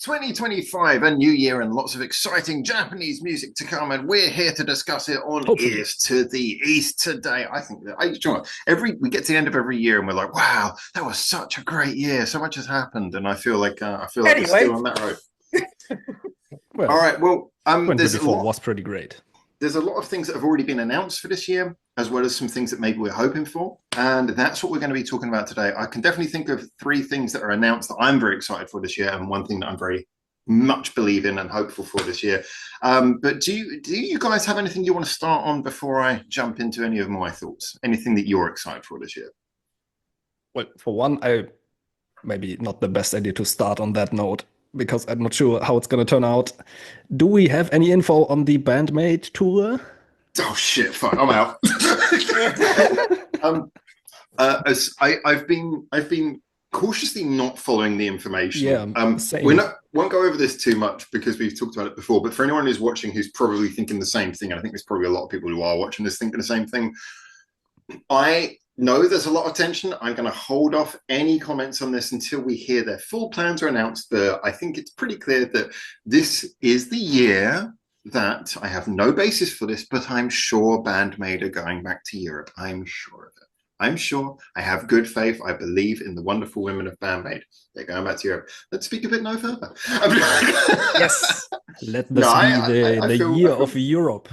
2025, a new year and lots of exciting Japanese music to come, and we're here to discuss it on Hopefully. Ears to the East today. I think that we get to the end of every year and we're like, wow, that was such a great year. So much has happened, and I feel like we're still on that road. Well, all right. Well, there's 2024 was pretty great. There's a lot of things that have already been announced for this year, as well as some things that maybe we're hoping for. And that's what we're going to be talking about today. I can definitely think of 3 things that are announced that I'm very excited for this year, and one thing that I'm very much believe in and hopeful for this year. But do you guys have anything you want to start on before I jump into any of my thoughts? Anything that you're excited for this year? Well, for one, maybe not the best idea to start on that note, because I'm not sure how it's going to turn out. Do we have any info on the Band-Maid tour? Oh shit! Fuck, I'm out. I've been cautiously not following the information. Yeah, same. Won't go over this too much because we've talked about it before. But for anyone who's watching who's probably thinking the same thing, and I think there's probably a lot of people who are watching this thinking the same thing. I know there's a lot of tension. I'm going to hold off any comments on this until we hear their full plans are announced. But I think it's pretty clear that this is the year that I have no basis for this, but I'm sure Band-Maid are going back to Europe. I'm sure of it. I'm sure. I have good faith. I believe in the wonderful women of Band-Maid. They're going back to Europe. Let's speak a bit no further. Yes. Let this be the year of Europe.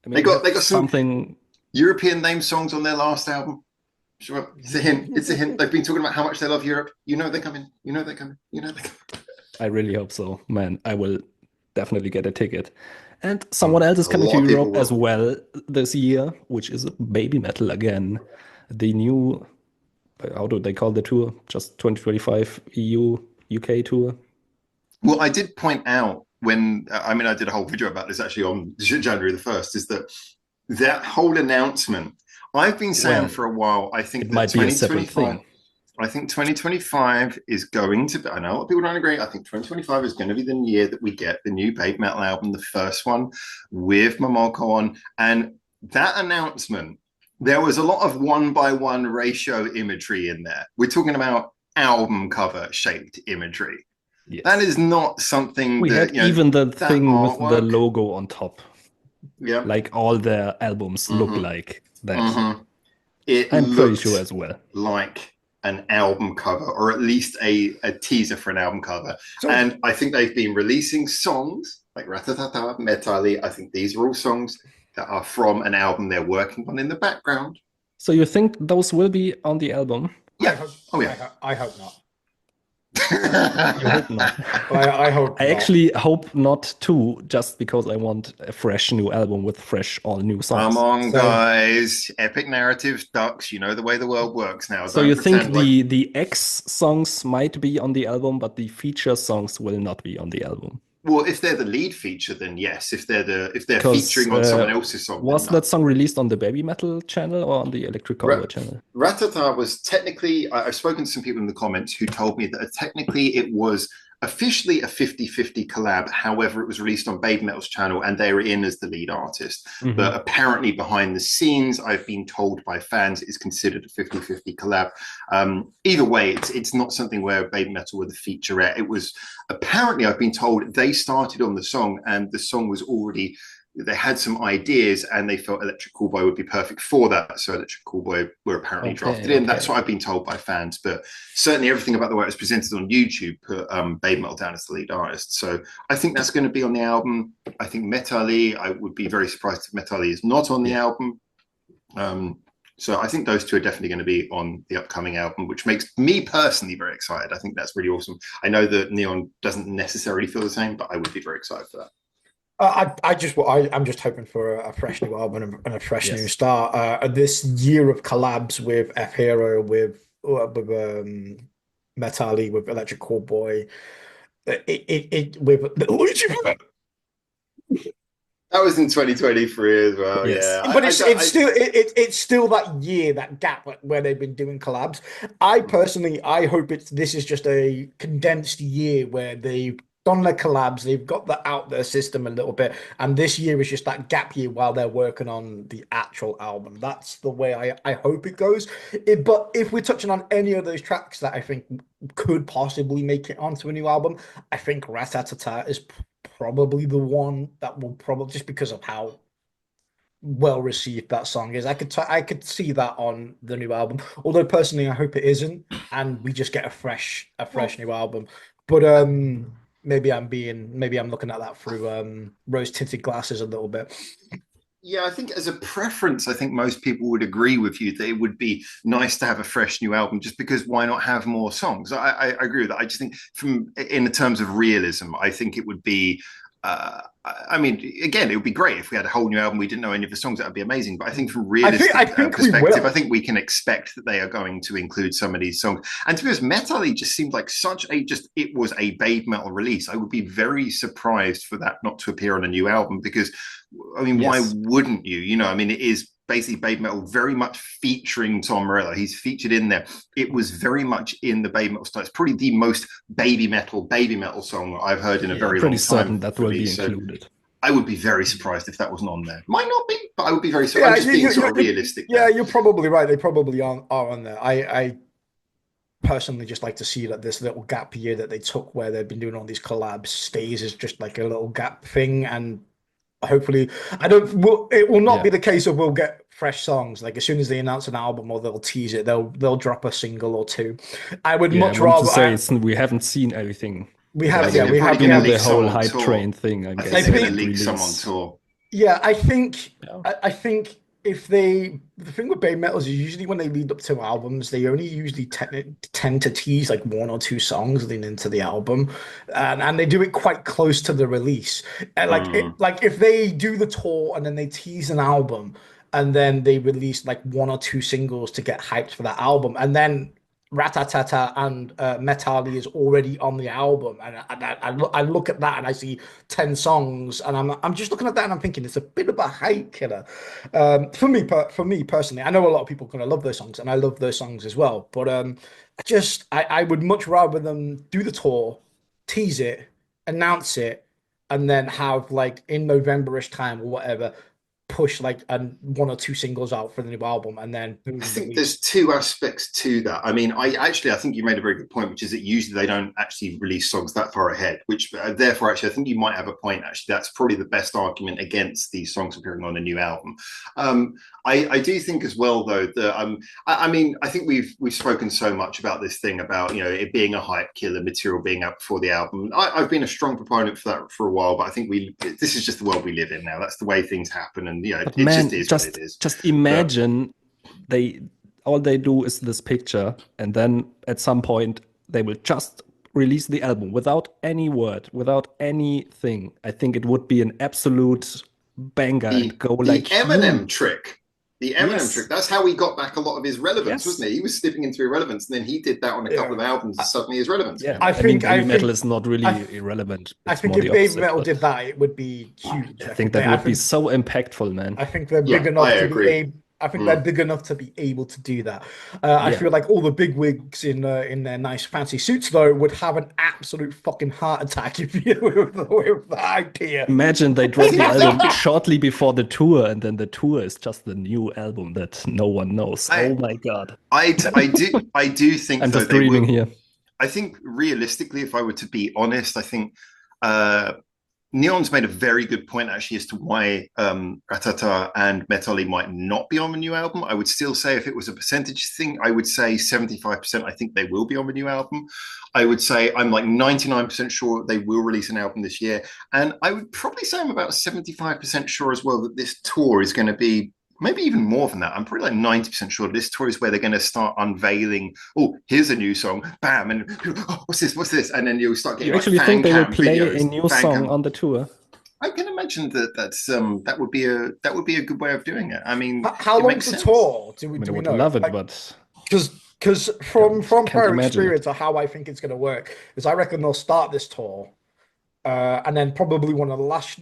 I mean, they got something European named songs on their last album. Sure, it's a hint. It's a hint. They've been talking about how much they love Europe. You know they're coming. You know they're coming. You know they're coming. I really hope so, man. I will definitely get a ticket. And someone else is coming to Europe as well this year, which is BABYMETAL again. The new, how do they call the tour? Just 2025 EU UK tour. Well, I did point out I did a whole video about this actually on January the 1st, is that whole announcement. I've been saying for a while, I think it might be a separate thing. I think 2025 is going to be, I know a lot of people don't agree, I think 2025 is going to be the year that we get the new BABYMETAL album, the first one with Momoko on. And that announcement, there was a lot of 1:1 ratio imagery in there. We're talking about album cover shaped imagery. Yes. That is not something we had even the thing artwork with the logo on top. Yeah, like all their albums look like that. I'm pretty sure as well. Like an album cover, or at least a teaser for an album cover. And I think they've been releasing songs like Ratatata, Metali. I think these are all songs that are from an album they're working on in the background. So you think those will be on the album? Yeah. I hope not. You hope not. I hope I actually hope not too, just because I want a fresh new album with fresh, all new songs. Come on, guys. Epic narratives, ducks. You know the way the world works now. So you think the X songs might be on the album, but the feature songs will not be on the album? Well, if they're the lead feature, then yes. If they're featuring on someone else's song, was that song released on the BABYMETAL channel or on the Electric Cowboy channel? Ratata was technically. I've spoken to some people in the comments who told me that technically it was officially a 50-50 collab. However, it was released on BABYMETAL's channel and they were in as the lead artist. But apparently behind the scenes, I've been told by fans, it is considered a 50-50 collab. Either way, it's not something where BABYMETAL were the featurette. It was apparently, I've been told, they started on the song and the song was already, they had some ideas and they felt Electric Callboy would be perfect for that. So Electric Callboy were apparently drafted in. That's what I've been told by fans. But certainly everything about the way it was presented on YouTube put BABYMETAL down as the lead artist. So I think that's going to be on the album. I think Metali, I would be very surprised if Metali is not on the album. So I think those two are definitely going to be on the upcoming album, which makes me personally very excited. I think that's really awesome. I know that Neon doesn't necessarily feel the same, but I would be very excited for that. I'm just hoping for a fresh new album and a fresh new start. This year of collabs with F Hero, with Metali, with Electric Callboy, that was in 2023 as well. Yeah, but it's still that year, that gap where they've been doing collabs. I hope this is just a condensed year where they done their collabs, they've got that out their system a little bit, and this year is just that gap year while they're working on the actual album. That's the way I hope it goes. But if we're touching on any of those tracks that I think could possibly make it onto a new album, I think Ratatata is probably the one that will probably, just because of how well received that song is. I could see that on the new album. Although personally, I hope it isn't, and we just get a fresh new album. But maybe I'm looking at that through rose tinted glasses a little bit. Yeah, I think as a preference, I think most people would agree with you that it would be nice to have a fresh new album, just because why not have more songs? I agree with that. I just think in the terms of realism, I think it would be I mean, again, it would be great if we had a whole new album. We didn't know any of the songs. That would be amazing. But I think from realistic perspective, I think we can expect that they are going to include some of these songs. And to be honest, Metal just seemed like it was a Babe Metal release. I would be very surprised for that not to appear on a new album, because, I mean, why wouldn't you? You know, I mean, it is basically Babe Metal very much featuring Tom Morello. He's featured in there. It was very much in the Babe Metal style. It's probably the most baby metal song I've heard in a very long time. Certain that will be included. I would be very surprised if that wasn't on there. Might not be, but I would be very surprised. I'm just being sort of realistic. Yeah, you're probably right. They probably are on there. I personally just like to see that this little gap year that they took, where they've been doing all these collabs, stays as just like a little gap thing, and hopefully it will not be the case of we'll get fresh songs like as soon as they announce an album or they'll tease it, they'll drop a single or two. I would much rather say we haven't seen everything. We have the whole hype train thing. I think they're going to leak some on tour. Yeah, I think if the thing with Babe Metal is usually when they lead up to albums, they only usually tend to tease like one or two songs leading into the album, and they do it quite close to the release. And like if they do the tour and then they tease an album and then they release like one or two singles to get hyped for that album, and then Ratatata and Metali is already on the album, and I look at that and I see 10 songs, and I'm just looking at that and I'm thinking it's a bit of a hype killer. For me personally, I know a lot of people are gonna love those songs, and I love those songs as well. But I would much rather them do the tour, tease it, announce it, and then have like in November-ish time or whatever, push like one or two singles out for the new album, and then I think there's two aspects to that. I mean, I think you made a very good point, which is that usually they don't actually release songs that far ahead, which therefore actually I think you might have a point. Actually, that's probably the best argument against these songs appearing on a new album. I do think as well though that I mean, I think we've spoken so much about this thing about, you know, it being a hype killer, material being out before the album. I've been a strong proponent for that for a while, but I think this is just the world we live in now. That's the way things happen, and you know, it just is what it is. Just imagine all they do is this picture, and then at some point they will just release the album without any word, without anything. I think it would be an absolute banger and go like the Eminem trick. The Eminem trick. That's how he got back a lot of his relevance, wasn't he? He was slipping into irrelevance, and then he did that on a couple of albums, and suddenly his relevance. Yeah, I think Baby Metal is not really irrelevant. I think if Baby Metal did that, it would be huge. I think that would be so impactful, man. I think they're big enough to be able. I think they're big enough to be able to do that. I feel like all the big wigs in their nice fancy suits, though, would have an absolute fucking heart attack if you with the idea. Imagine they drop the album shortly before the tour, and then the tour is just the new album that no one knows. Oh my god! I do think. I'm just dreaming here. I think realistically, if I were to be honest, I think Neon's made a very good point actually as to why Ratata and Metali might not be on the new album. I would still say if it was a percentage thing, I would say 75% I think they will be on the new album. I would say I'm like 99% sure they will release an album this year. And I would probably say I'm about 75% sure as well that this tour is going to be maybe even more than that. I'm probably like 90% sure this tour is where they're going to start unveiling, oh, here's a new song, bam, and oh, what's this? And then you'll start getting. You actually think they will play a new song on the tour? I can imagine that would be a good way of doing it. I mean, how long's the tour? Do we know? Love it, but because from prior experience of how I think it's going to work is I reckon they'll start this tour, and then probably one of the last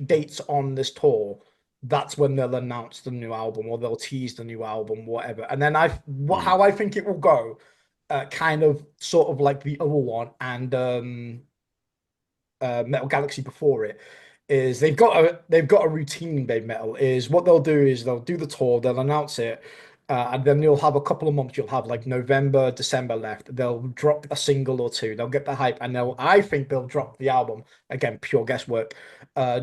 dates on this tour, that's when they'll announce the new album or they'll tease the new album, whatever. And then how I think it will go, kind of sort of like the other one, and Metal Galaxy before it, is they've got a routine in Baby Metal. Is what they'll do is they'll do the tour, they'll announce it, and then you'll have a couple of months. You'll have like November, December left. They'll drop a single or two. They'll get the hype, and I think they'll drop the album again. Pure guesswork.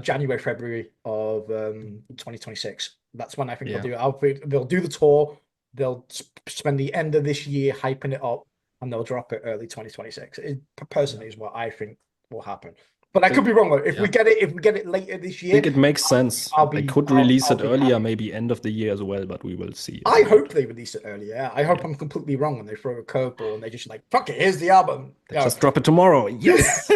January, February of 2026. That's when I think they'll do it. I think they'll do the tour. They'll spend the end of this year hyping it up, and they'll drop it early 2026. It personally is what I think will happen. But I could be wrong though. If we get it later this year, I think it makes sense. They could release it earlier, maybe end of the year as well, but we will see. I hope they release it earlier. I hope I'm completely wrong and they throw a curveball and they just like, fuck it, here's the album. Just drop it tomorrow. Yes.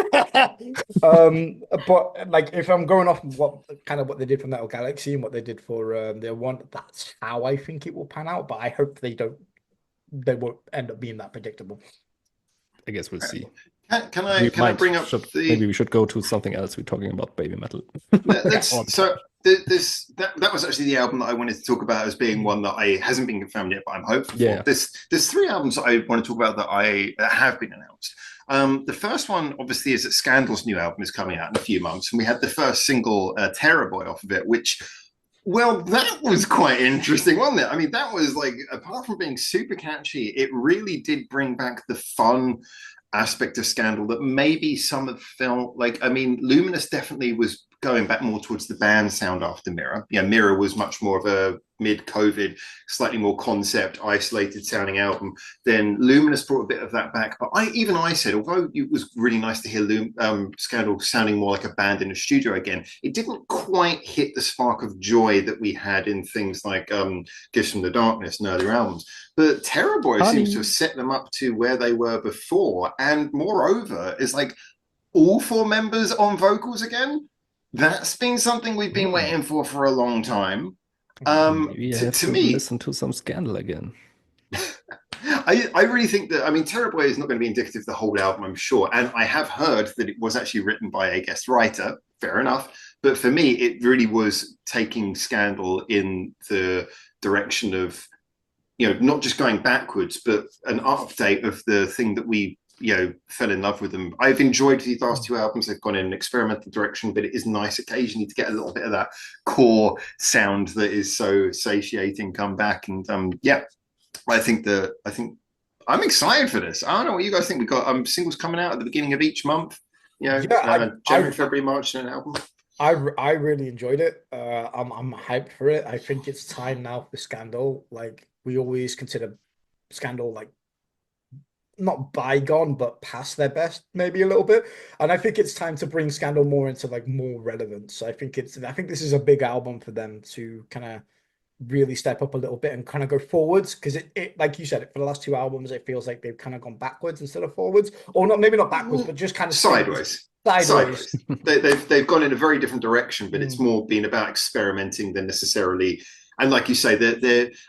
But like, if I'm going off what they did for Metal Galaxy and what they did for their one, that's how I think it will pan out. But I hope they won't end up being that predictable. I guess we'll see. Can I bring up maybe we should go to something else. We're talking about Baby Metal. So that was actually the album that I wanted to talk about as being one that hasn't been confirmed yet, but I'm hopeful for. There's 3 albums that I want to talk about that have been announced. The first one obviously is that Scandal's new album is coming out in a few months, and we had the first single Terror Boy off of it, which, well, that was quite interesting, wasn't it? I mean, that was like, apart from being super catchy, it really did bring back the fun aspect of Scandal that maybe some have felt like. I mean, Luminous definitely was going back more towards the band sound after Mirror. Mirror was much more of a mid-COVID, slightly more concept, isolated sounding album. Then Luminous brought a bit of that back. But I said, although it was really nice to hear Scandal sounding more like a band in a studio again, it didn't quite hit the spark of joy that we had in things like Gifts from the Darkness and earlier albums. But Terror Boy seems to have set them up to where they were before. And moreover, it's like all 4 members on vocals again. That's been something we've been waiting for a long time. Maybe I have to listen to some Scandal again. I really think that, I mean, Terror Boy is not going to be indicative of the whole album, I'm sure. And I have heard that it was actually written by a guest writer. Fair enough. But for me, it really was taking Scandal in the direction of, not just going backwards, but an update of the thing that we fell in love with them. I've enjoyed the last 2 albums. They've gone in an experimental direction, but it is nice occasionally to get a little bit of that core sound that is so satiating come back. And I think I'm excited for this. I don't know what you guys think. We've got singles coming out at the beginning of each month. January, February, March, and an album. I really enjoyed it. I'm hyped for it. I think it's time now for Scandal. Like, we always consider Scandal like not bygone, but past their best, maybe a little bit. And I think it's time to bring Scandal more into like more relevance. I think this is a big album for them to kind of really step up a little bit and kind of go forwards, because it like you said, for the last 2 albums, it feels like they've kind of gone backwards instead of forwards, or maybe not backwards, but just kind of sideways. They've gone in a very different direction, but it's more been about experimenting than necessarily. And like you say,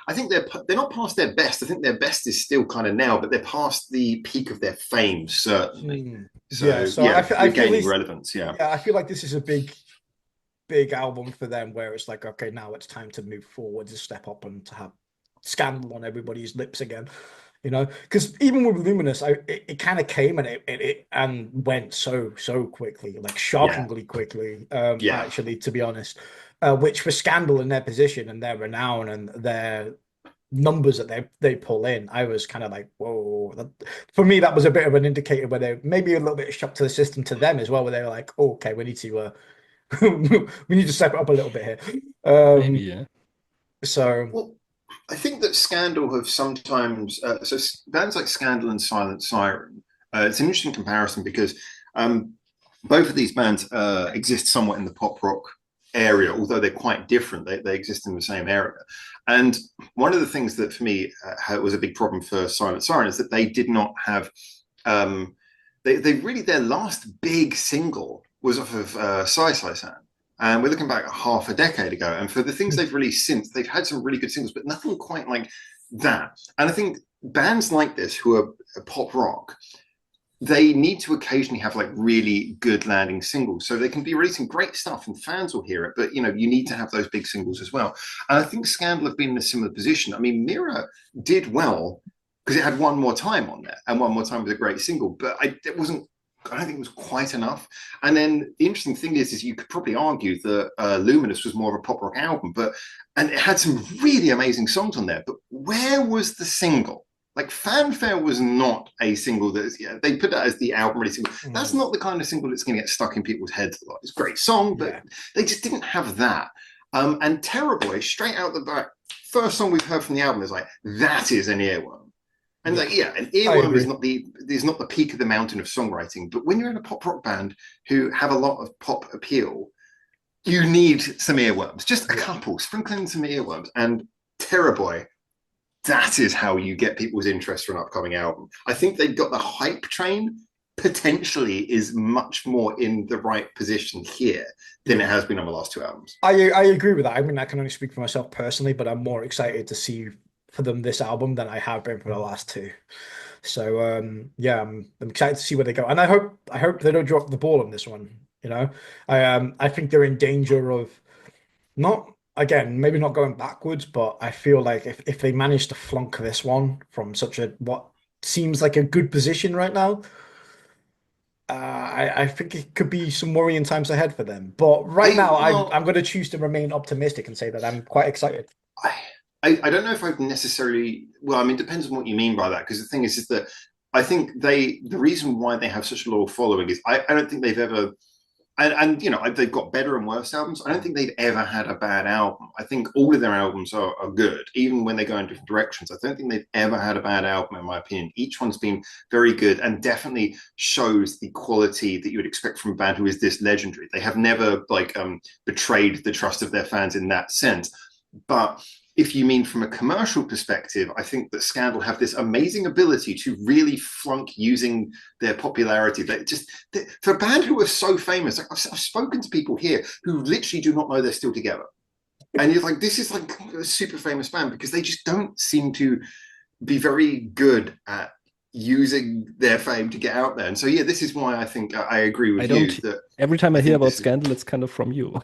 I think they're not past their best. I think their best is still kind of now, but they're past the peak of their fame, certainly. So I gaining relevance. Yeah, I feel like this is a big album for them, where it's like, okay, now it's time to move forward, to step up, and to have Scandal on everybody's lips again. Because even with Luminous, it kind of came and it went so quickly, like shockingly quickly. Actually, to be honest. Which for Scandal and their position and their renown and their numbers that they pull in, I was kind of like, whoa. For me, that was a bit of an indicator where they maybe a little bit of shock to the system, to them as well, where they were like, oh, okay, we need to we need to step it up a little bit here. Maybe, yeah. So, well, I think that Scandal have sometimes so bands like Scandal and Silent Siren. It's an interesting comparison because both of these bands exist somewhat in the pop rock area, although they're quite different. They exist in the same area. And one of the things that for me was a big problem for Silent Siren is that they did not have they really, their last big single was off of Sai San, and we're looking back half a decade ago, and for the things they've released since, they've had some really good singles, but nothing quite like that. And I think bands like this who are pop rock, they need to occasionally have like really good landing singles, so they can be releasing great stuff and fans will hear it, but you need to have those big singles as well. And I think Scandal have been in a similar position. I mean, Mirror did well because it had One More Time on there, and One More Time was a great single, but I don't think it was quite enough. And then the interesting thing is you could probably argue that Luminous was more of a pop rock album, and it had some really amazing songs on there. But where was the single? Like Fanfare was not a single that they put that as the album release single. That's not the kind of single that's going to get stuck in people's heads a lot. It's a great song, but they just didn't have that. And Terror Boy, straight out the back, first song we've heard from the album is like, that is an earworm. And like, yeah, an earworm is not the peak of the mountain of songwriting. But when you're in a pop rock band who have a lot of pop appeal, you need some earworms, just a couple, sprinkling some earworms. And Terror Boy, that is how you get people's interest for an upcoming album. I think they've got the hype train potentially is much more in the right position here than it has been on the last two albums. I agree with that. I mean, I can only speak for myself personally, but I'm more excited to see for them this album than I have been for the last two. So yeah, I'm excited to see where they go, and I hope they don't drop the ball on this one. You know, I think they're in danger of not, again, maybe not going backwards, but I feel like if they manage to flunk this one from such a what seems like a good position right now, I think it could be some worrying times ahead for them. But right now, I'm going to choose to remain optimistic and say that I'm quite excited. I don't know if I've necessarily. Well, I mean, it depends on what you mean by that. Because the thing is that I think the reason why they have such a loyal following is I don't think they've ever. And you know, they've got better and worse albums. I don't think they've ever had a bad album. I think all of their albums are good, even when they go in different directions. I don't think they've ever had a bad album, in my opinion. Each one's been very good and definitely shows the quality that you would expect from a band who is this legendary. They have never betrayed the trust of their fans in that sense. But if you mean from a commercial perspective, I think that Scandal have this amazing ability to really flunk using their popularity. For a band who are so famous, I've spoken to people here who literally do not know they're still together. And you're like, this is like a super famous band because they just don't seem to be very good at using their fame to get out there. And so, yeah, this is why I think I agree with you. That every time I hear about Scandal, it's kind of from you.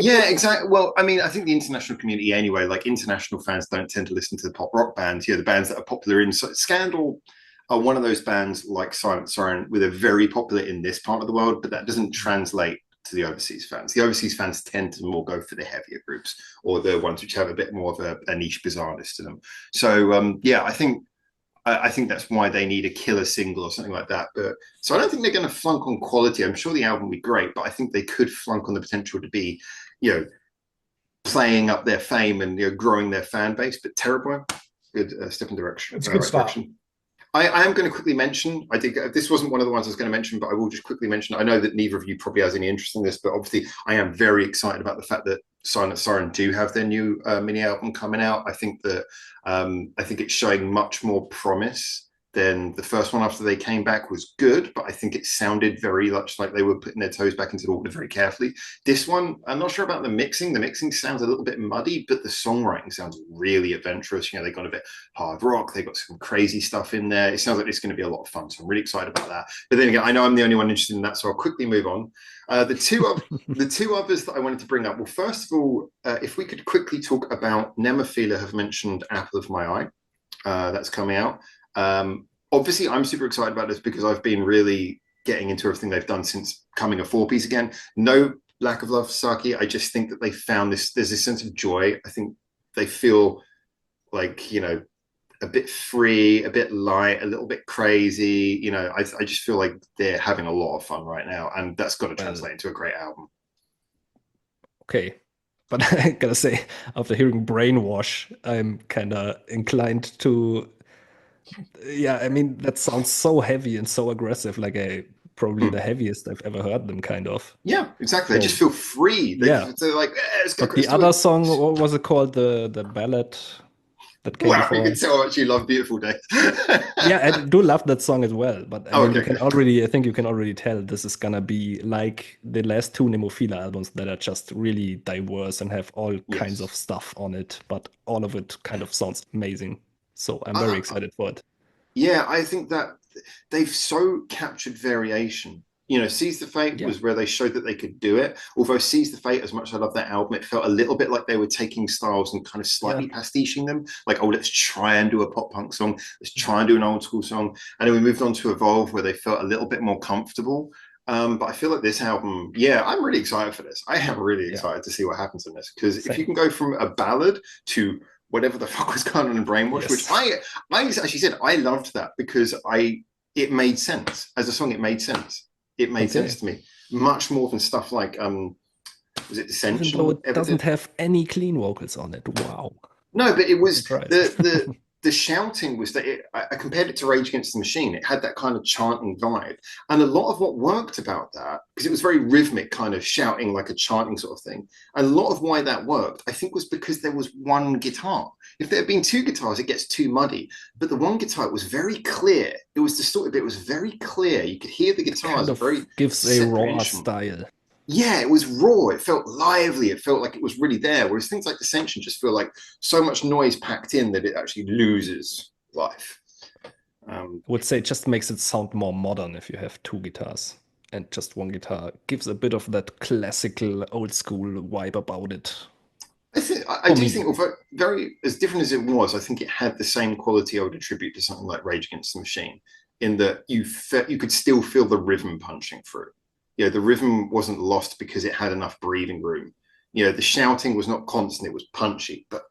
Yeah, exactly. Well, I mean, I think the international community anyway, like international fans don't tend to listen to the pop rock bands. The bands that are popular in Scandal are one of those bands like SIREN with a very popular in this part of the world, but that doesn't translate to the overseas fans. The overseas fans tend to more go for the heavier groups or the ones which have a bit more of a niche bizarreness to them. So yeah, I think that's why they need a killer single or something like that. But so I don't think they're going to flunk on quality. I'm sure the album will be great, but I think they could flunk on the potential to be, playing up their fame and growing their fan base. But Terror Boy, good step in direction. It's a good start. Direction. I am going to quickly mention, I think this wasn't one of the ones I was going to mention, but I will just quickly mention, I know that neither of you probably has any interest in this, but obviously I am very excited about the fact that Silent Siren do have their new mini album coming out. I think that I think it's showing much more promise than the first one after they came back was good, but I think it sounded very much like they were putting their toes back into the water very carefully. This one, I'm not sure about the mixing. The mixing sounds a little bit muddy, but the songwriting sounds really adventurous. They got a bit hard rock. They got some crazy stuff in there. It sounds like it's going to be a lot of fun. So I'm really excited about that. But then again, I know I'm the only one interested in that, so I'll quickly move on. The two others that I wanted to bring up. Well, first of all, if we could quickly talk about NEMOPHILA have mentioned Apple of My Eye. That's coming out. Obviously, I'm super excited about this because I've been really getting into everything they've done since coming a four-piece again. No lack of love for Saki. I just think that they found this. There's this sense of joy. I think they feel like a bit free, a bit light, a little bit crazy. I just feel like they're having a lot of fun right now, and that's got to translate into a great album. Okay. But I gotta say, after hearing Brainwash, I'm kind of inclined to. Yeah, I mean, that sounds so heavy and so aggressive, like probably the heaviest I've ever heard them, kind of. Yeah, exactly. They just feel free. They're like, let's go. But the other song, what was it called? The ballad that came before. You can tell how much you love Beautiful Days. Yeah, I do love that song as well. But I mean, I think you can already tell this is gonna be like the last two NEMOPHILA albums that are just really diverse and have all kinds of stuff on it, but all of it kind of sounds amazing. So I'm very excited for it. Yeah, I think that they've so captured variation. Seize the Fate was where they showed that they could do it. Although Seize the Fate, as much as I love that album, it felt a little bit like they were taking styles and kind of slightly pastiching them. Like, let's try and do a pop punk song. Let's try and do an old school song. And then we moved on to Evolve, where they felt a little bit more comfortable. But I feel like this album, yeah, I'm really excited for this. I am really excited to see what happens in this, because if you can go from a ballad to whatever the fuck was going on in Brainwash, which I actually said I loved that, because it made sense as a song. It made sense. It made sense to me much more than stuff like was it Dissension? Even though it doesn't have any clean vocals on it. Wow. No, but it was the shouting was that I compared it to Rage Against the Machine. It had that kind of chanting vibe, and a lot of what worked about that, because it was very rhythmic, kind of shouting like a chanting sort of thing. And a lot of why that worked, I think, was because there was one guitar. If there had been two guitars, it gets too muddy. But the one guitar was very clear. It was distorted, but it was very clear. You could hear the guitars. Kind of gives a raw style. Yeah, it was raw. It felt lively. It felt like it was really there. Whereas things like Dissension just feel like so much noise packed in that it actually loses life. I would say it just makes it sound more modern if you have two guitars, and just one guitar gives a bit of that classical old school vibe about it. I do think, although very as different as it was, I think it had the same quality I would attribute to something like Rage Against the Machine, in that you could still feel the rhythm punching through. You know, the rhythm wasn't lost because it had enough breathing room. You know, the shouting was not constant, it was punchy, but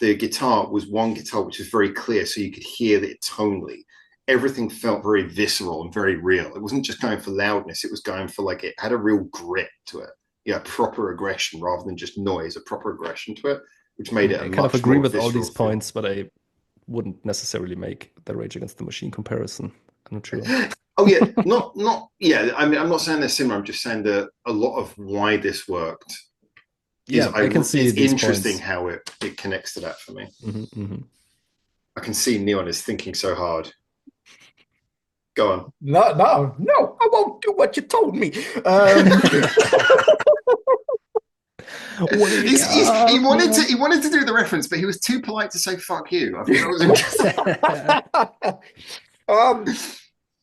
the guitar was one guitar which was very clear, so you could hear that tonally. Everything felt very visceral and very real. It wasn't just going for loudness, it was going for, like, it had a real grit to it. Yeah, proper aggression rather than just noise, a proper aggression to it, which made it a I much kind of agree more with all these visceral points, but I wouldn't necessarily make the Rage Against the Machine comparison. I'm not sure. Oh yeah, yeah. I mean, I'm not saying they're similar. I'm just saying that a lot of why this worked. Yeah, I can see it's interesting points. how it connects to that for me. I can see Neon is thinking so hard. Go on. No, I won't do what you told me. He wanted to do the reference, but he was too polite to say "fuck you." I think that was interesting.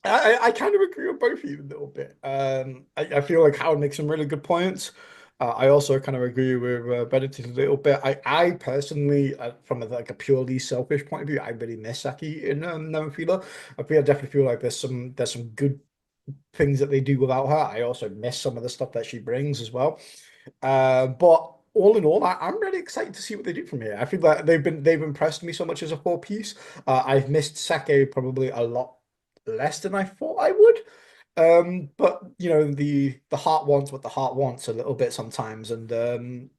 I kind of agree with both of you a little bit. I feel like Howard makes some really good points. I also kind of agree with Benedict a little bit. I personally, from a purely selfish point of view, I really miss Saki in NEMOPHILA. I definitely feel like there's some good things that they do without her. I also miss some of the stuff that she brings as well. But all in all, I'm really excited to see what they do from here. I feel like they've impressed me so much as a four-piece. I've missed Sake probably a lot less than I thought I would. But you know, the heart wants what the heart wants a little bit sometimes, and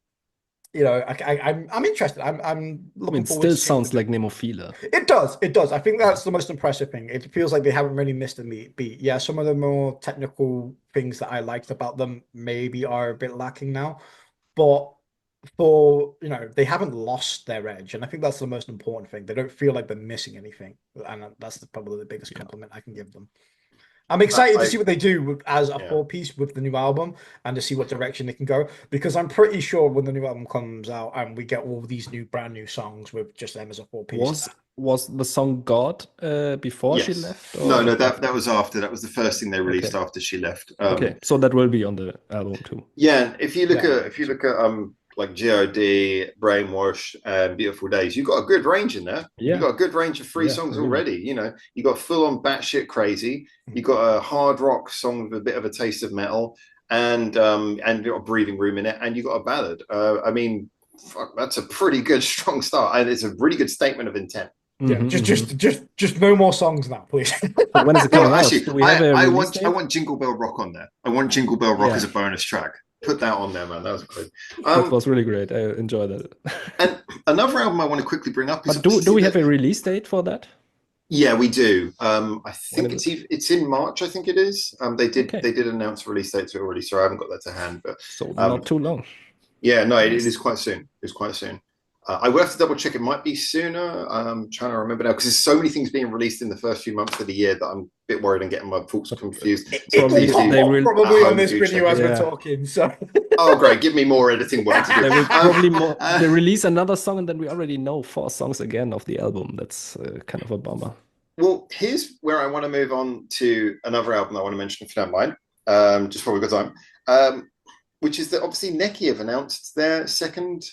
you know, I'm interested. I'm looking forward. It still sounds like NEMOPHILA. It does. I think that's the most impressive thing. It feels like they haven't really missed a beat. Yeah, some of the more technical things that I liked about them maybe are a bit lacking now, but you know, they haven't lost their edge, and I think that's the most important thing. They don't feel like they're missing anything, and that's probably the biggest compliment I can give them. I'm excited to see what they do as a four-piece with the new album, and to see what direction they can go, because I'm pretty sure when the new album comes out and we get all these brand new songs with just them as a four-piece. Was the song God before she left? Or? No, that was after. That was the first thing they released after she left. Okay, so that will be on the album too. Yeah, if you look at like God, Brainwash, and Beautiful Days, you've got a good range in there. Yeah. You've got a good range of free songs already. You know, you got full on batshit crazy. You got a hard rock song with a bit of a taste of metal, and you got a breathing room in it, and you got a ballad. I mean, fuck, that's a pretty good strong start, and it's a really good statement of intent. Yeah, just no more songs now, please. When is it coming out? Actually, I want Jingle Bell Rock on there. I want Jingle Bell Rock as a bonus track. Put that on there, man. That was great. That was really great. I enjoyed it. And another album I want to quickly bring up is. But do we have a release date for that? Yeah, we do. I think it's in March. I think it is. They did announce a release date already, so I haven't got that to hand. But so not too long. Yeah, no, it is quite soon. It's quite soon. I will have to double check. It might be sooner. I'm trying to remember now, because there's so many things being released in the first few months of the year that I'm a bit worried and getting my thoughts confused. Probably on this video as we're talking. So. Oh, great! Give me more editing work to do. They will probably they release another song, and then we already know 4 songs again of the album. That's kind of a bummer. Well, here's where I want to move on to another album I want to mention, if you don't mind, just before we got time, which is that obviously NEK have announced their second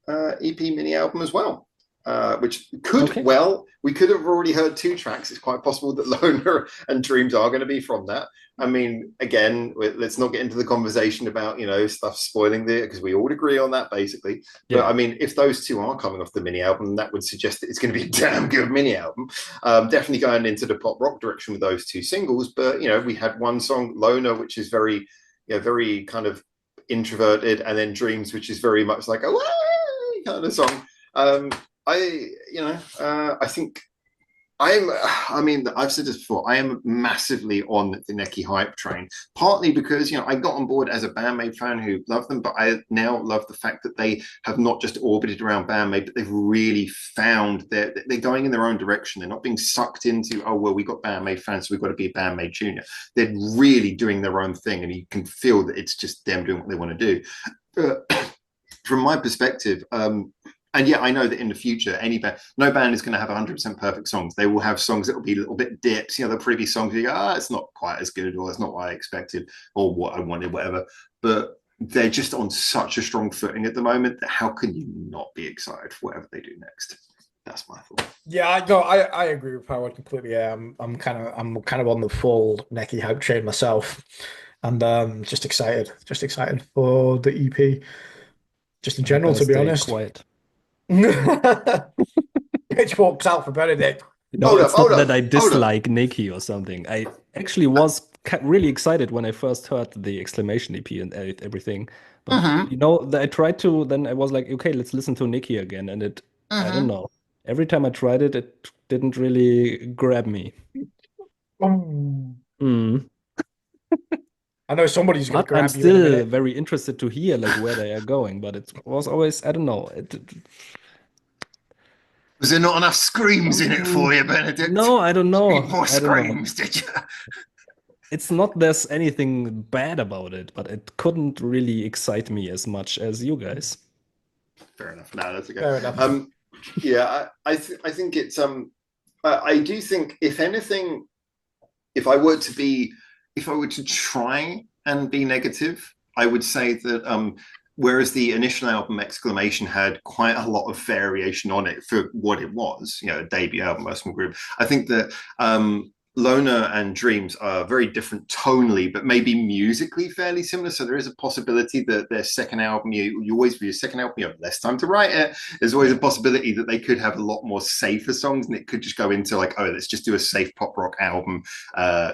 EP mini album as well. which could we could have already heard 2 tracks. It's quite possible that Loner and Dreams are going to be from that. I mean, again, let's not get into the conversation about, you know, stuff spoiling because we all agree on that basically. But I mean, if those 2 are coming off the mini album, that would suggest that it's going to be a damn good mini album. Definitely going into the pop rock direction with those 2 singles. But, you know, we had one song, Loner, which is very, you know, very kind of introverted, and then Dreams, which is very much like a kind of song. I think I mean, I've said this before, I am massively on the NEK hype train, partly because, you know, I got on board as a Band-Maid fan who loved them, but I now love the fact that they have not just orbited around Band-Maid, but they've really found they're going in their own direction. They're not being sucked into, oh, well, we got Band-Maid fans, so we've got to be a Band-Maid junior. They're really doing their own thing, and you can feel that it's just them doing what they want to do. From my perspective, and yeah, I know that in the future, no band is going to have 100% perfect songs. They will have songs that will be a little bit dips. You know, there'll probably be songs where you go, it's not quite as good, or it's not what I expected, or what I wanted, whatever. But they're just on such a strong footing at the moment that how can you not be excited for whatever they do next? That's my thought. Yeah, no, I agree with Howard completely. Yeah, I'm kind of on the full NEK hype train myself, and just excited for the EP, just in general, to be honest. Quiet. Pitchforks out for Benedict. No, it's not that I dislike NEK or something. I actually was really excited when I first heard the exclamation EP and everything. But you know, I tried to. Then I was like, okay, let's listen to NEK again, and it. I don't know. Every time I tried it, it didn't really grab me. I know somebody's going to grab you. I'm still very interested to hear like where they are going, but it was always, I don't know. Was there not enough screams in it for you, Benedict? No, I don't know. More screams, did you? It's not there's anything bad about it, but it couldn't really excite me as much as you guys. Fair enough. No, that's okay. Fair enough. Yeah, I think it's I do think, if anything, if I were to try and be negative, I would say that whereas the initial album Exclamation had quite a lot of variation on it for what it was, you know, a debut album, a small group, I think that Loner and Dreams are very different tonally, but maybe musically fairly similar. So there is a possibility that their second album, you always, for your second album, you have less time to write it. There's always a possibility that they could have a lot more safer songs, and it could just go into like, oh, let's just do a safe pop rock album,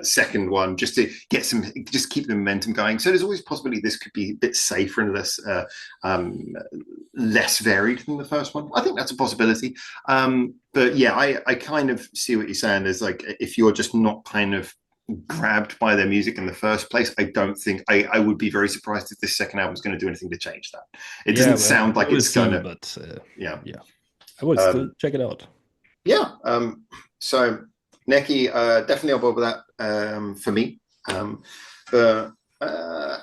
second one, just to get just keep the momentum going. So there's always a possibility this could be a bit safer and less varied than the first one. I think that's a possibility. But yeah, I kind of see what you're saying. There's like, if you're just not kind of grabbed by their music in the first place, I don't think I would be very surprised if this second album is going to do anything to change that. It doesn't sound like it's going to. But yeah, I will still check it out. Yeah. So NEK, definitely on board with that for me.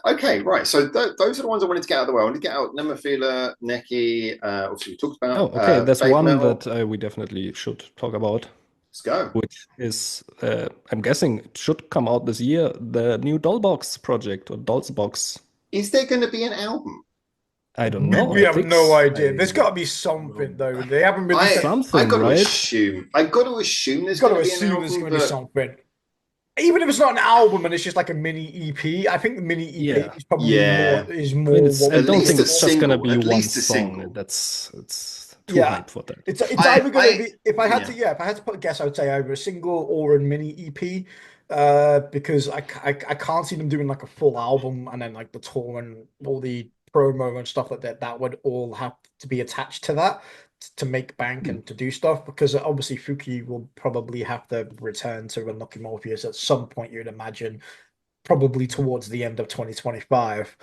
Okay, right. So those are the ones I wanted to get out of the way. I wanted to get out NEMOPHILA, NEK. Obviously, we talked about. Oh, okay. There's one that we definitely should talk about. Let's go. Which is, I'm guessing, it should come out this year. The new DOLL BOXX project, or DOLL BOXX. Is there going to be an album? I don't know. We have no idea. There's got to be something though. They haven't been. Something, I got to right? assume. I got to assume there's going to be an album. There's something. Even if it's not an album and it's just like a mini EP, I think the mini EP is probably more. I don't think it's just going to be one song. It's too hype for that. It's either going to be. If I had to put a guess, I would say either a single or a mini EP, because I can't see them doing like a full album and then like the tour and all the promo and stuff like that. That would all have to be attached to that to make bank and to do stuff, because obviously Fuki will probably have to return to Unlucky Morpheus at some point, you'd imagine, probably towards the end of 2025.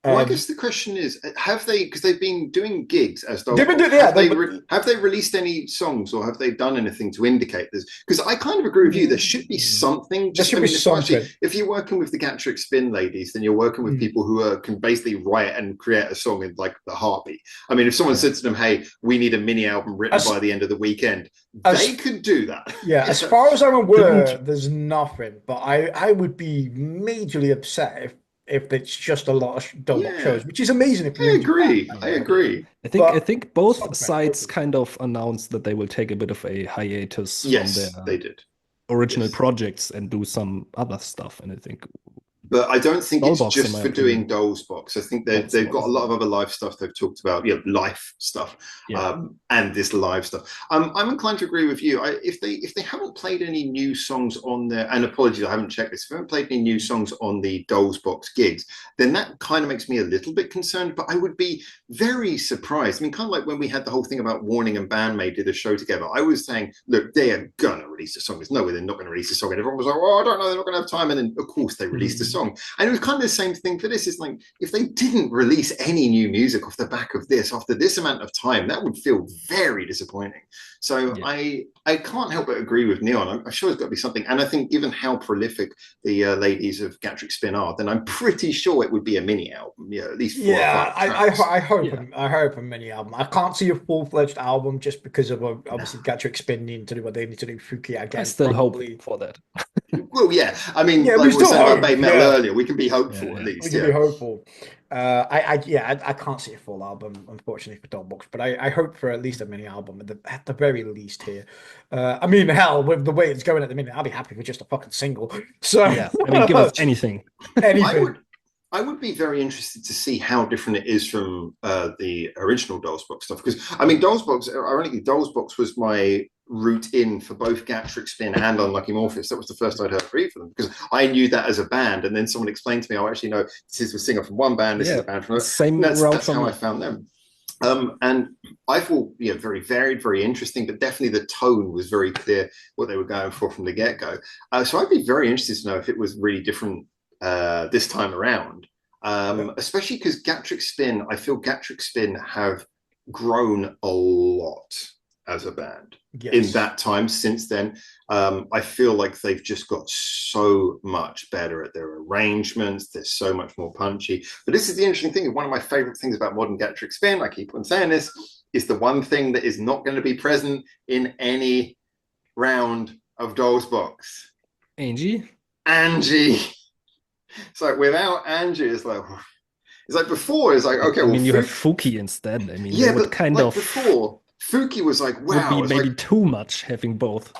Well, I guess the question is, have they, because they've been doing gigs as though, have they released any songs, or have they done anything to indicate this? Because I kind of agree with you, there should be something. There should be something. If you're working with the Gatrick Spin ladies, then you're working with people who can basically write and create a song in like the heartbeat. I mean, if someone said to them, hey, we need a mini album written by the end of the weekend, they could do that. Yeah, as far as I'm aware, there's nothing, but I would be majorly upset if it's just a lot of Doll Box Yeah. shows, which is amazing. If I you're in agree. Japan, I agree. I But think both something sides like kind of announced that they will take a bit of a hiatus from Yes, their they did. original Yes. projects and do some other stuff. And I think But I don't think Doll it's Box, in just my for opinion. doing Dolls Box. I think That's they've got a one. lot of other live stuff they've talked about, life stuff, Yeah. and this live stuff. I'm inclined to agree with you. If they haven't played any new songs on there, and apologies, I haven't checked this. If they haven't played any new songs on the Dolls Box gigs, then that kind of makes me a little bit concerned. But I would be very surprised. I mean, kind of like when we had the whole thing about Warning and Band-Maid did a show together. I was saying, look, they are gonna release a song. There's no way they're not going to release a song. And everyone was like, oh, I don't know, they're not going to have time. And then of course they released a song. And it was kind of the same thing for this. It's like, if they didn't release any new music off the back of this after this amount of time, that would feel very disappointing. So yeah. I can't help but agree with Neon. I'm sure there's got to be something. And I think given how prolific the ladies of Gatric Spin are, then I'm pretty sure it would be a mini album. Yeah, at least 4 or 5 tracks. I hope a mini album. I can't see a full-fledged album just because of obviously Gatric Spin needing to do what they need to do. Fuki again. I still hope for that. Well, yeah. I mean, like we were saying about BABYMETAL earlier, we can be hopeful at least. We can be hopeful. I can't see a full album, unfortunately, for Doll Box, but I hope for at least a mini album at the very least here. I mean, hell, with the way it's going at the minute, I'll be happy with just a fucking single. So yeah, I mean, give us anything. I would be very interested to see how different it is from the original Dolls Box stuff. Because, I mean, Dolls Box, ironically, Dolls Box was my route in for both Gatric Spin and Unlucky Morpheus. That was the first I'd heard for them, because I knew that as a band. And then someone explained to me, oh, actually, no, this is a singer from one band, this is a band from another. That's how I found them. And I thought, very varied, very interesting, but definitely the tone was very clear what they were going for from the get-go. So I'd be very interested to know if it was really different this time around, especially because Gatric Spin, I feel Gatric Spin have grown a lot as a band in that time since then. I feel like they've just got so much better at their arrangements. They're so much more punchy. But this is the interesting thing. One of my favorite things about modern Gatric Spin, I keep on saying this, is the one thing that is not going to be present in any round of Dolls Box. Angie. It's like without Angie, it's like before. It's like, okay, I mean, you have Fuki instead. I mean, yeah, but kind of before Fuki was like, wow, would be maybe too much having both.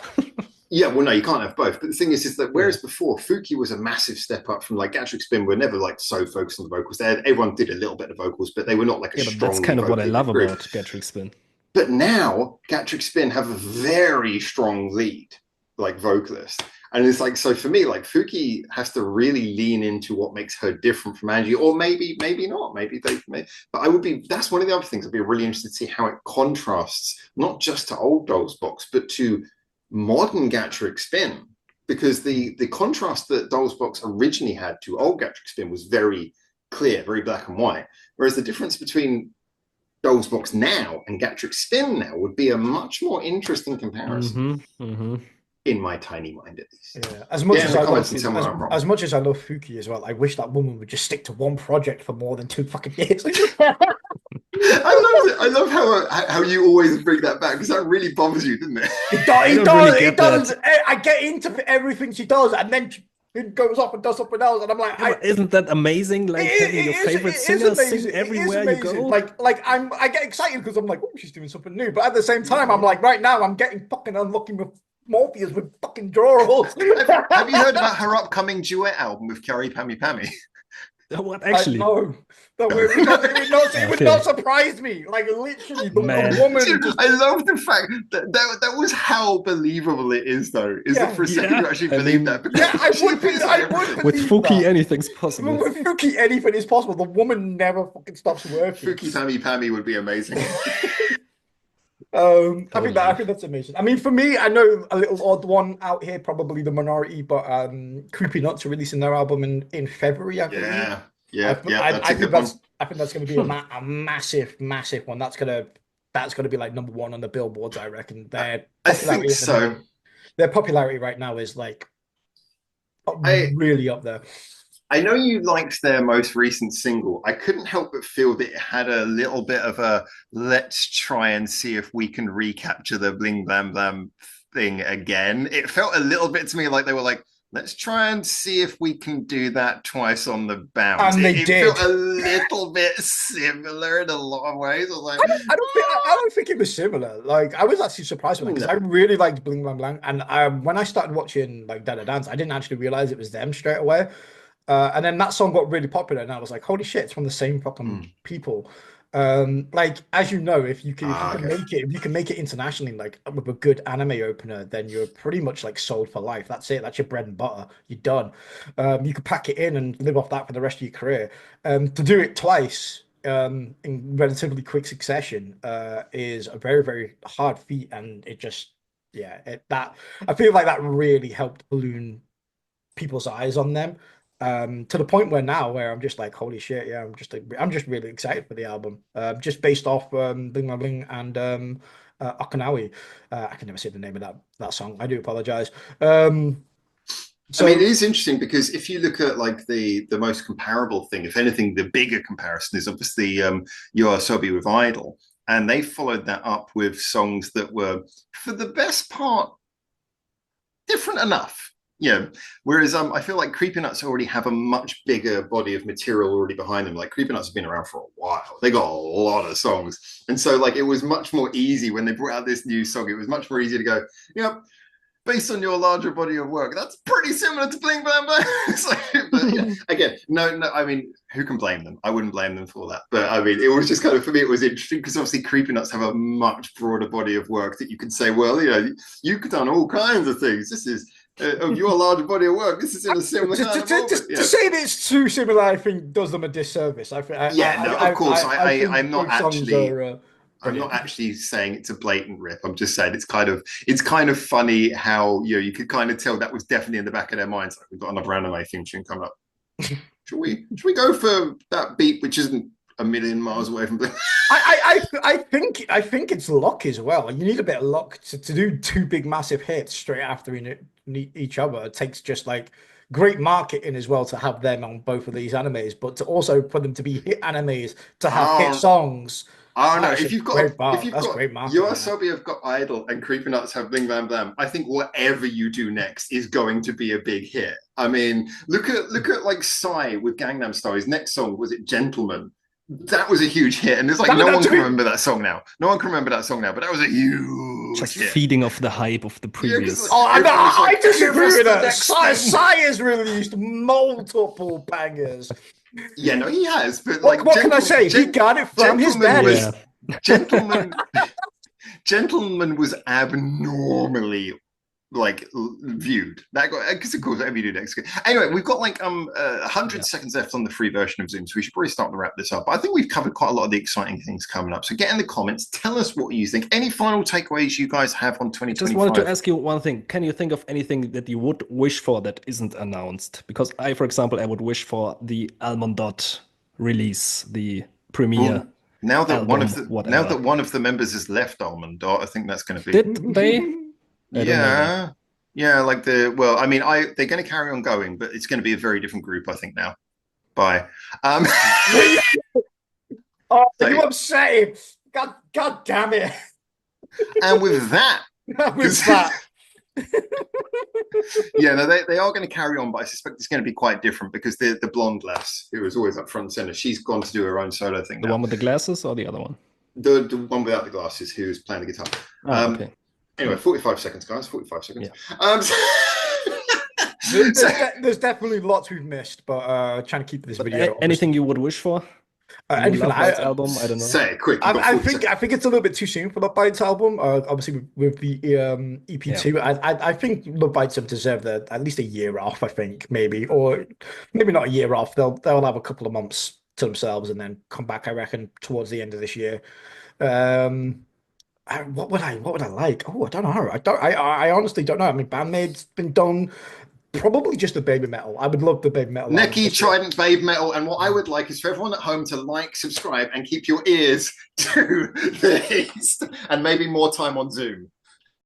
Yeah, well, no, you can't have both. But the thing is that whereas before Fuki was a massive step up from like Gatric Spin, were never like so focused on the vocals. Everyone did a little bit of vocals, but they were not like a strong. That's kind of what I love about Gatric Spin. But now Gatric Spin have a very strong lead, like vocalist. And it's like, so for me, like Fuki has to really lean into what makes her different from Angie, or maybe not. But that's one of the other things I'd be really interested to see how it contrasts, not just to old Dolls Box, but to modern Gatric Spin. Because the contrast that Dolls Box originally had to old Gatric Spin was very clear, very black and white. Whereas the difference between Dolls Box now and Gatric Spin now would be a much more interesting comparison. In my tiny mind, at least. Yeah, as much as I love Fuki as well, I wish that woman would just stick to one project for more than 2 fucking years. I love how you always bring that back, because that really bothers you, doesn't it? It does. I get into everything she does, and then it goes off and does something else, and I'm like, isn't that amazing? Like having your favorite singer sing everywhere you go. Like I get excited because I'm like, oh, she's doing something new, but at the same time, I'm like, right now, I'm getting fucking unlucky with Morpheus with fucking drawers. Have you heard about her upcoming duet album with Carrie Pammy Pammy? What, actually? No. It would not surprise me. Like, literally, the woman. I love the fact that was how believable it is, though. That for a second you actually believe that? Yeah, I would believe with Fuki, anything's possible. With Fuki, anything is possible. The woman never fucking stops working. Fuki Pammy Pammy would be amazing. I think that's amazing. I mean, for me, I know a little odd one out here, probably the minority, but Creepy Nuts are releasing their album in February, I believe. I think that's going to be a massive one. That's going to be like #1 on the billboards, I reckon. I think so. Their popularity right now is like really up there. I know you liked their most recent single. I couldn't help but feel that it had a little bit of a let's try and see if we can recapture the bling blam blam thing again. It felt a little bit to me like they were like, Let's try and see if we can do that twice on the bounce. And they it did. felt a little bit similar in a lot of ways. I was like, I don't think it was similar. Like, I was actually surprised with it because I really liked Bling Blang Blang. And when I started watching like Dada Dance, I didn't actually realize it was them straight away. And then that song got really popular, and I was like, "Holy shit! It's from the same fucking people." Like, as you know, if you can make it internationally, like with a good anime opener, then you're pretty much like sold for life. That's it. That's your bread and butter. You're done. You could pack it in and live off that for the rest of your career. To do it twice in relatively quick succession is a very, very hard feat, and it just that I feel like that really helped balloon people's eyes on them to the point where I'm just like, holy shit, yeah, I'm just really excited for the album, just based off Bling Bling Bling and Okinawi. I can never say the name of that song. I do apologize. So, I mean, it is interesting because if you look at like the most comparable thing, if anything, the bigger comparison is obviously YOASOBI with Idol, and they followed that up with songs that were, for the best part, different enough. Yeah. Whereas I feel like Creepy Nuts already have a much bigger body of material already behind them. Like Creepy Nuts have been around for a while. They got a lot of songs. And so like it was much more easy when they brought out this new song. It was much more easy to go, based on your larger body of work, that's pretty similar to Bling Blang Blang. But yeah, again, no, I mean, who can blame them? I wouldn't blame them for that. But I mean, it was just kind of, for me, it was interesting because obviously Creepy Nuts have a much broader body of work that you can say, well, you've done all kinds of things. This is of your larger body of work. This is in a similar kind of moment. To say that it's too similar, I think does them a disservice. Of course, I'm not actually. I'm not actually saying it's a blatant rip. I'm just saying it's kind of funny how you could kind of tell that was definitely in the back of their minds. Like, we've got another anime theme tune coming up. Should we go for that beat, which isn't a million miles away from? I think it's luck as well. You need a bit of luck to do two big massive hits straight after each other. It takes just like great marketing as well to have them on both of these animes, but to also for them to be hit animes to have hit songs. I don't know if you've got great marketing. YOASOBI have got Idol and Creepy Nuts have Bling Blam Blam. I think whatever you do next is going to be a big hit. I mean, look at like Psy with Gangnam Style. His next song, was it Gentleman? That was a huge hit, and there's like no one can remember that song now. No one can remember that song now, but that was a huge just hit. Feeding off the hype of the previous. I disagree with that. Psy has released multiple bangers. Yeah, no, he has. But like, what can I say? He got it from his daddy. Gentleman was abnormally like viewed. That got, because of course every do next. Anyway, we've got like 100 seconds left on the free version of Zoom, so we should probably start to wrap this up. But I think we've covered quite a lot of the exciting things coming up. So get in the comments, tell us what you think. Any final takeaways you guys have on 2025? Just wanted to ask you one thing. Can you think of anything that you would wish for that isn't announced? Because I, for example, I would wish for the Almond Dot release, the premiere. Now that one of the members has left Almond Dot, I think that's going to be. Did they? Yeah, like they're going to carry on going, but it's going to be a very different group, I think, now. Bye. You upset him. God damn it. And with that, yeah, no, they are going to carry on, but I suspect it's going to be quite different because the blonde lass who was always up front and center, she's gone to do her own solo thing. The one with the glasses or the other one? The one without the glasses, who's playing the guitar. Okay. Anyway, 45 seconds, guys. 45 seconds. Yeah. There's definitely lots we've missed, but trying to keep this video. Anything you would wish for? Anything album? I don't know. Say it quick. I think it's a little bit too soon for Love Bites album. Obviously with the EP2, I think Love Bites have deserved at least a year off. I think maybe, or maybe not a year off. They'll have a couple of months to themselves and then come back. I reckon towards the end of this year. What would I like? Oh, I don't know. I honestly don't know. I mean, Band-Maid's been done. Probably just the BABYMETAL. I would love the BABYMETAL. NEK, Trident, BABYMETAL. And what I would like is for everyone at home to like, subscribe, and keep your ears to this, and maybe more time on Zoom.